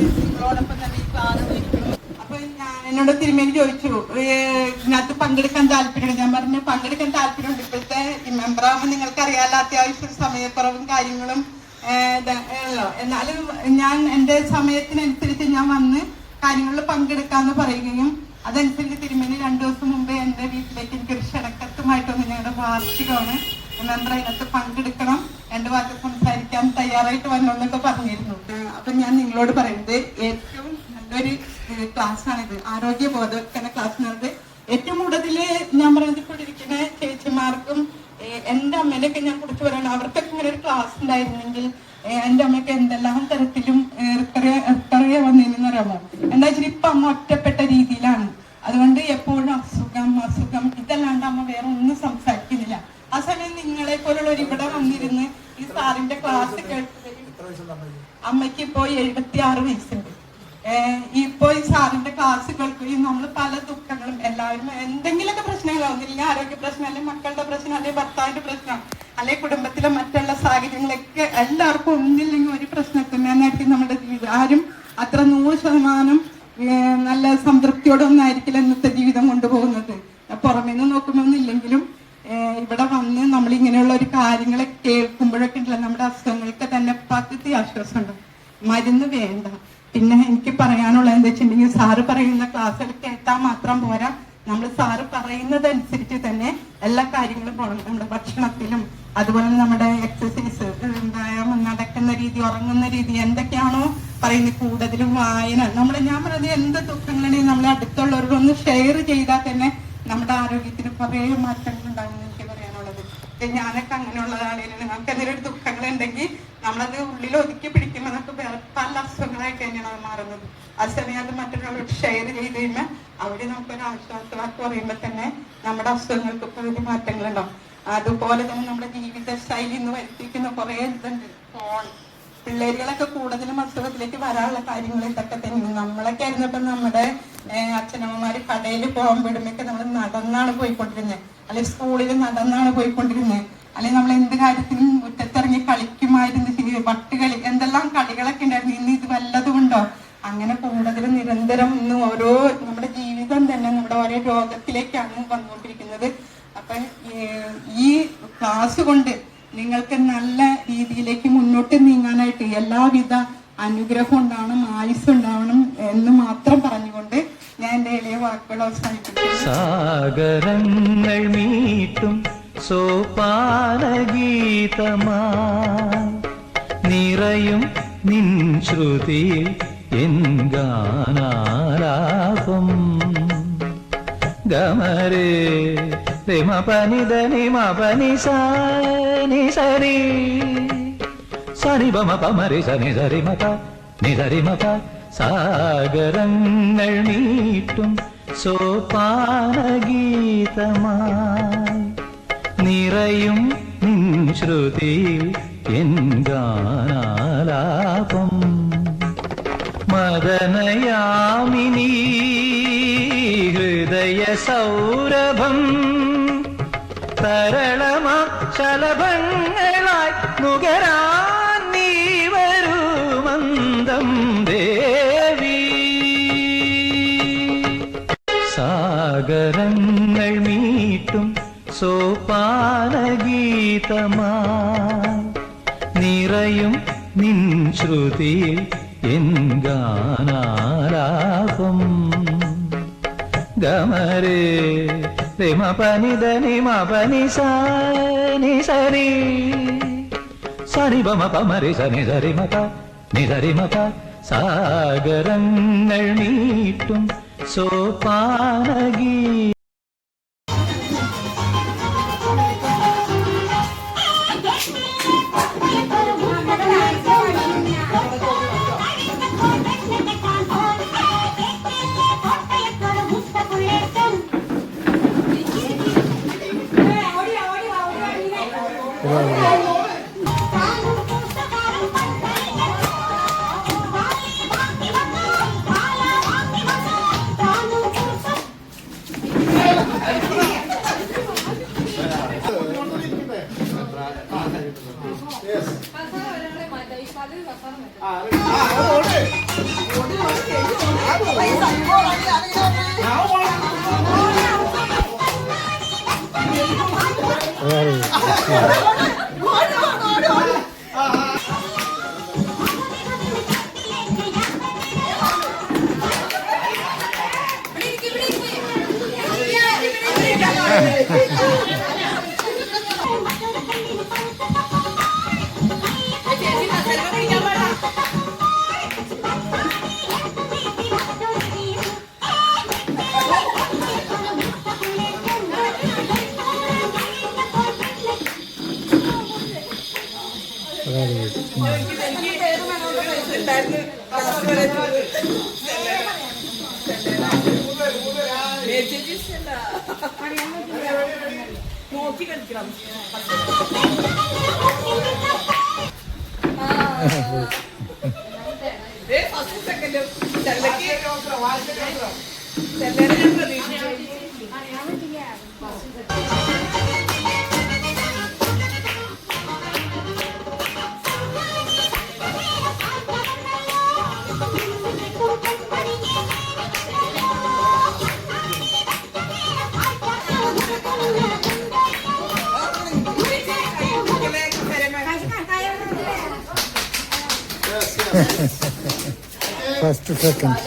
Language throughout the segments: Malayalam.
നിങ്ങളോടൊപ്പം തന്നെ ഈ ക്ലാസ് ഇരിക്കണം. അപ്പൊ എന്നോട് തിരുമേനി ചോദിച്ചു ഇതിനകത്ത് പങ്കെടുക്കാൻ താല്പര്യമുണ്ട്. ഞാൻ പറഞ്ഞു പങ്കെടുക്കാൻ താല്പര്യമുണ്ട്. ഇപ്പോഴത്തെ മെമ്പറാകുമ്പോൾ നിങ്ങൾക്ക് അറിയാലോ അത്യാവശ്യം സമയക്കുറവും കാര്യങ്ങളും എന്നാലും ഞാൻ എൻ്റെ സമയത്തിനനുസരിച്ച് ഞാൻ വന്ന് കാര്യങ്ങളിൽ പങ്കെടുക്കാമെന്ന് പറയുകയും അതനുസരിച്ച് തിരുമേനി 2 ദിവസം മുമ്പേ എൻ്റെ വീട്ടിലേക്ക് എനിക്കൊരു ക്ഷണക്കത്തുമായിട്ട് വന്ന് ഞങ്ങളുടെ വാർഷികമാണ് മെമ്പർ അതിനകത്ത് പങ്കെടുക്കണം, 2 വാക്ക് സംസാരിക്കാൻ തയ്യാറായിട്ട് വരണമെന്നൊക്കെ പറഞ്ഞിരുന്നു. അപ്പൊ ഞാൻ നിങ്ങളോട് പറയുന്നത് ഏറ്റവും നല്ലൊരു ക്ലാസ്സാണിത്. ആരോഗ്യ ബോധവൽക്കരണ ക്ലാസ് എന്ന് പറയുന്നത് ഏറ്റവും കൂടുതൽ ഞാൻ പറഞ്ഞിരിക്കുന്ന ചേച്ചിമാർക്കും എൻ്റെ അമ്മേനെയൊക്കെ ഞാൻ കുറിച്ച് പറയണം. അവർക്കൊക്കെ ഇങ്ങനെ ഒരു ക്ലാസ് ഉണ്ടായിരുന്നെങ്കിൽ എൻ്റെ അമ്മയ്ക്ക് എന്തെല്ലാം തരത്തിലും റിക്കറിയ വന്നിരുന്നു അറിയാമോ. എന്താ വെച്ചാൽ ഇപ്പൊ അമ്മ ഒറ്റപ്പെട്ട രീതിയിലാണ്. അതുകൊണ്ട് എപ്പോഴും അസുഖം ഇതല്ലാണ്ട് അമ്മ വേറെ ഒന്നും സംസാരിക്കുന്നില്ല. ആ സമയം നിങ്ങളെ പോലുള്ളവർ ഇവിടെ വന്നിരുന്ന് ഈ സാറിന്റെ ക്ലാസ് കേൾക്കുകയും അമ്മയ്ക്ക് ഇപ്പോ 76 വയസ്സുണ്ട്. ഇപ്പൊ ഈ സാറിന്റെ ക്ലാസ് കേൾക്കുകയും നമ്മൾ പല ദുഃഖങ്ങളും എല്ലാവരും എന്തെങ്കിലുമൊക്കെ പ്രശ്നങ്ങളാവും. ഇല്ലെങ്കിൽ ആരോഗ്യ പ്രശ്നം, അല്ലെങ്കിൽ മക്കളുടെ പ്രശ്നം, അല്ലെങ്കിൽ ഭർത്താവിന്റെ പ്രശ്നം, അല്ലെങ്കിൽ കുടുംബത്തിലെ മറ്റുള്ള സാഹചര്യങ്ങളൊക്കെ എല്ലാവർക്കും ഒന്നില്ലെങ്കിൽ ഒരു പ്രശ്നത്തിനായിരിക്കും നമ്മുടെ ജീവിതം. ആരും അത്ര 100% നല്ല സംതൃപ്തിയോടൊന്നും ആയിരിക്കില്ല ഇന്നത്തെ ജീവിതം കൊണ്ടുപോകുന്നത്. പുറമേ നിന്ന് നോക്കുമ്പോന്നില്ലെങ്കിലും ഇവിടെ വന്ന് നമ്മൾ ഇങ്ങനെയുള്ള ഒരു കാര്യങ്ങളെ കേൾക്കുമ്പോഴൊക്കെ ഉണ്ടല്ലോ നമ്മുടെ അസുഖങ്ങൾക്ക് തന്നെ പകുതി ആശ്വാസമുണ്ട്. മരുന്ന് വേണ്ട. പിന്നെ എനിക്ക് പറയാനുള്ളത് എന്താ വെച്ചിട്ടുണ്ടെങ്കിൽ സാറ് പറയുന്ന ക്ലാസ്സിൽ കേട്ടാൽ മാത്രം പോരാ, നമ്മൾ സാറ് പറയുന്നതനുസരിച്ച് തന്നെ എല്ലാ കാര്യങ്ങളും പോകണം. നമ്മുടെ ഭക്ഷണത്തിലും അതുപോലെ നമ്മുടെ എക്സസൈസ്, വ്യായാമം, നടക്കുന്ന രീതി, ഉറങ്ങുന്ന രീതി, എന്തൊക്കെയാണോ പറയുന്നത് കൂടുതലും വായന. ഞാൻ പറയുന്നത് എന്ത് ദുഃഖങ്ങളുണ്ടെങ്കിൽ നമ്മളെ അടുത്തുള്ളവരോടൊന്ന് ഷെയർ ചെയ്താൽ തന്നെ നമ്മുടെ ആരോഗ്യത്തിന് കുറേ മാറ്റങ്ങൾ ഉണ്ടാകുമെന്ന് എനിക്ക് പറയാനുള്ളത്. ഞാനൊക്കെ അങ്ങനെയുള്ളതാണ്. നമുക്ക് എന്തെങ്കിലും ദുഃഖങ്ങളുണ്ടെങ്കിൽ നമ്മളത് ഉള്ളിൽ ഒതുക്കി പിടിക്കുമ്പോൾ നമുക്ക് പല അസുഖങ്ങളായിട്ട് തന്നെയാണ് അത് മാറുന്നത്. ആ സമയം അത് മറ്റൊരാളോട് ഷെയർ ചെയ്ത് കഴിയുമ്പോൾ അവിടെ നമുക്കൊരു ആശ്വാസവാക്ക് പറയുമ്പോൾ തന്നെ നമ്മുടെ അസുഖങ്ങൾക്ക് വലിയ മാറ്റങ്ങളുണ്ടാവും. അതുപോലെ തന്നെ നമ്മുടെ ജീവിത ശൈലി ഇന്ന് വരുത്തിക്കുന്ന കുറേ ഇതുണ്ട്. ഫോൺ, പിള്ളേരുകളൊക്കെ കൂടുതലും അസുഖത്തിലേക്ക് വരാനുള്ള കാര്യങ്ങൾ ഇതൊക്കെ തന്നെ. നമ്മളൊക്കെ ആയിരുന്നപ്പോൾ നമ്മുടെ അച്ഛനമ്മമാര് കടയിൽ പോകാൻ വിടുമ്പൊക്കെ നമ്മൾ നടന്നാണ് പോയിക്കൊണ്ടിരുന്നത്, അല്ലെങ്കിൽ സ്കൂളിൽ നടന്നാണ് പോയിക്കൊണ്ടിരുന്നത്, അല്ലെങ്കിൽ നമ്മൾ എന്ത് കാര്യത്തിനും മുറ്റത്തിറങ്ങി കളിക്കുമായിരുന്നു. വട്ടുകളി, എന്തെല്ലാം കളികളൊക്കെ ഉണ്ടായിരുന്നു. ഇന്ന് ഇത് വല്ലതും ഉണ്ടോ? അങ്ങനെ കൂടുതലും നിരന്തരം ഇന്ന് ഓരോ നമ്മുടെ ജീവിതം തന്നെ നമ്മുടെ ഓരോ രോഗത്തിലേക്കാണ് വന്നുകൊണ്ടിരിക്കുന്നത്. അപ്പൊ ഈ ക്ലാസ് കൊണ്ട് നിങ്ങൾക്ക് നല്ല രീതിയിലേക്ക് മുന്നോട്ട് നീങ്ങാനായിട്ട് എല്ലാവിധ അനുഗ്രഹം ഉണ്ടാവണം, ആയുസ് ഉണ്ടാവണം എന്ന് മാത്രം പറഞ്ഞുകൊണ്ട് ഞാൻ എൻ്റെ എളിയ വാക്കുകൾ അവസാനിപ്പിക്കുന്നു. സാഗരങ്ങൾ മീട്ടും സോപാനഗീതമായി നിറയും നിൻ ശ്രുതിയിൽ എൻ ഗാനാലാപം ഗമരേ രമ പനിധനി മപനി സനി സരി സരി ബമ പമരി സനി സരി മപ നിസരി മപ. സാഗരങ്ങൾ മീട്ടും സോപാനഗീതമായി നിറയും നിൻ ശ്രുതിയിൽ എൻ ഗാനാലാപം മദനയാമിനി ഹൃദയ സൗരഭം തരളമാ ശലഭങ്ങളായി നുകരാൻ നീ വരൂ മന്ദം ദേവി. സാഗരങ്ങൾ മീട്ടും സോപാനഗീതമായി നിറയും നിൻ ശ്രുതിയിൽ എൻ ഗാനാലാപം ഗമരേ രമ പനിധനി മപനി സനി സരി സരി ബമ പമരി സനി സരി മപ നിസരി മപ. സാഗരങ്ങൾ മീട്ടും സോപാനഗീ നോക്കി കളിക്കണം. ഫസ്റ്റ് സെക്കൻഡ് ചെല്ലക്ക് ചെല്ലേനെ ഞാൻ പ്രതീക്ഷിച്ചു. First, second.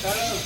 Ano?